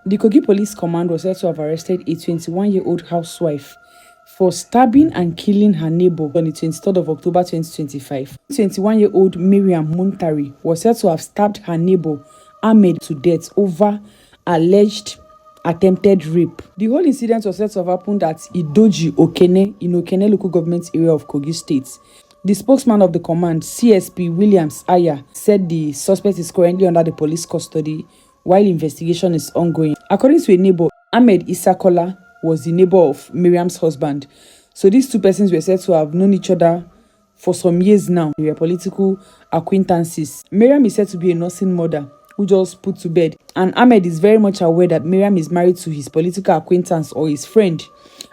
The Kogi Police Command was said to have arrested a 21-year-old housewife for stabbing and killing her neighbor on the 23rd of October 2025. 21-year-old Miriam Muntari was said to have stabbed her neighbor Ahmed to death over alleged attempted rape. The whole incident was said to have happened at Idoji Okene in Okene local government area of Kogi State. The spokesman of the command, CSP Williams Aya, said the suspect is currently under the police custody while investigation is ongoing. According to a neighbor, Ahmed Isakola was the neighbor of Miriam's husband. So these two persons were said to have known each other for some years now. They were political acquaintances. Miriam is said to be a nursing mother who just put to bed. And Ahmed is very much aware that Miriam is married to his political acquaintance or his friend.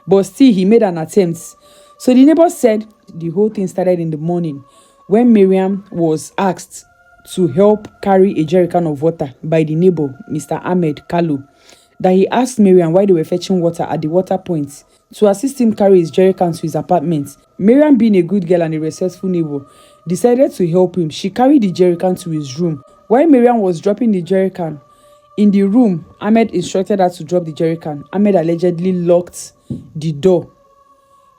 But still, he made an attempt. So the neighbor said the whole thing started in the morning when Miriam was asked to help carry a jerrycan of water by the neighbor, Mr. Ahmed Kalu, that he asked Miriam why they were fetching water at the water point to assist him carry his jerrycan to his apartment. Miriam, being a good girl and a respectful neighbor, decided to help him. She carried the jerrycan to his room. While Miriam was dropping the jerrycan in the room, Ahmed instructed her to drop the jerrycan. Ahmed allegedly locked the door.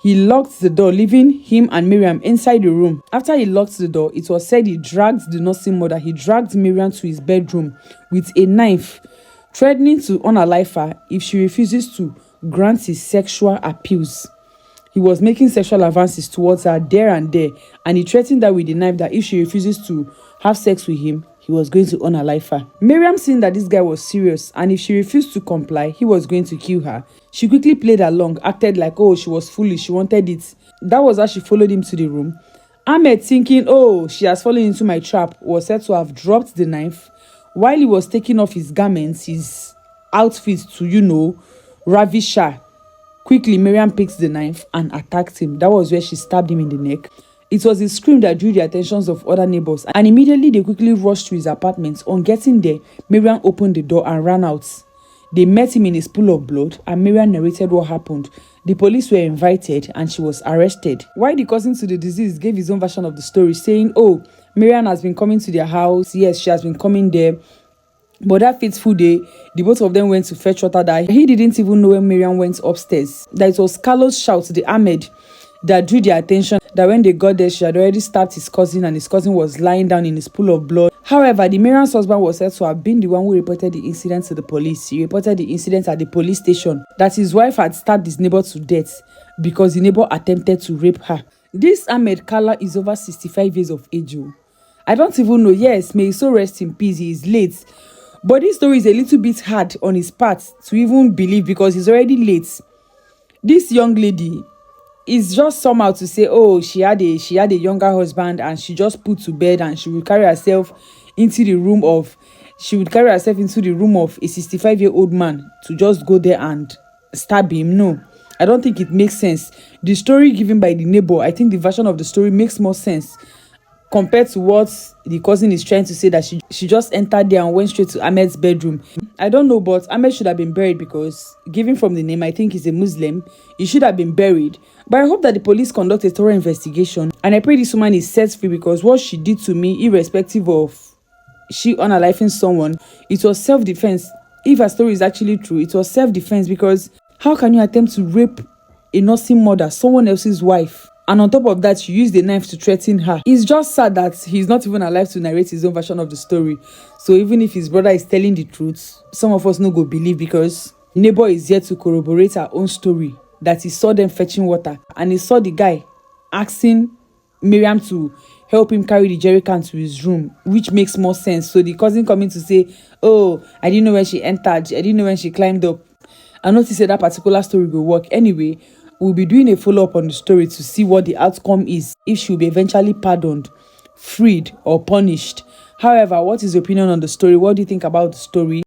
He locked the door, leaving him and Miriam inside the room. After he locked the door, it was said he dragged the nursing mother. He dragged Miriam to his bedroom with a knife, threatening to unalive her if she refuses to grant his sexual appeals. He was making sexual advances towards her there and there, and he threatened her with the knife that if she refuses to have sex with him, he was going to unalive her. Miriam, seeing that this guy was serious and if she refused to comply, he was going to kill her, she quickly played along, acted like, oh, she was foolish, she wanted it. That was how she followed him to the room. Ahmed, thinking, oh, she has fallen into my trap, was said to have dropped the knife while he was taking off his garments, his outfit to, ravish her. Quickly, Miriam picked the knife and attacked him. That was where she stabbed him in the neck. It was a scream that drew the attentions of other neighbors, and immediately they quickly rushed to his apartment. On getting there, Miriam opened the door and ran out. They met him in a pool of blood, and Miriam narrated what happened. The police were invited and she was arrested. While the cousin to the deceased gave his own version of the story, saying, oh, Miriam has been coming to their house. Yes, she has been coming there. But that fateful day, the both of them went to fetch water that he didn't even know when Miriam went upstairs. That it was Carlos' shout to the Ahmed that drew their attention, that when they got there, she had already stabbed his cousin and his cousin was lying down in his pool of blood. However, the Miriam's husband was said to have been the one who reported the incident to the police. He reported the incident at the police station that his wife had stabbed his neighbor to death because the neighbor attempted to rape her. This Ahmed Kala is over 65 years of age. I don't even know. Yes, may he so rest in peace. He is late. But this story is a little bit hard on his part to even believe because he's already late. This young lady is just somehow to say, oh, she had a younger husband and she just put to bed and she would carry herself into the room of a 65-year-old man to just go there and stab him. No, I don't think it makes sense. The story given by the neighbor, I think the version of the story makes more sense compared to what the cousin is trying to say, that she just entered there and went straight to Ahmed's bedroom. I don't know, but Ahmed should have been buried because, given from the name, I think he's a Muslim. He should have been buried. But I hope that the police conduct a thorough investigation. And I pray this woman is set free because what she did to me, irrespective of she unaliving someone, it was self-defense. If her story is actually true, it was self-defense, because how can you attempt to rape a nursing mother, someone else's wife? And on top of that, you used a knife to threaten her. It's just sad that he's not even alive to narrate his own version of the story. So even if his brother is telling the truth, some of us no go believe, because neighbor is here to corroborate her own story, that he saw them fetching water and he saw the guy asking Miriam to help him carry the jerrycan to his room, which makes more sense. So the cousin coming to say, oh, I didn't know when she entered, I didn't know when she climbed up. I noticed that particular story will work. Anyway, we'll be doing a follow-up on the story to see what the outcome is, if she'll be eventually pardoned, freed, or punished. However, what is your opinion on the story? What do you think about the story?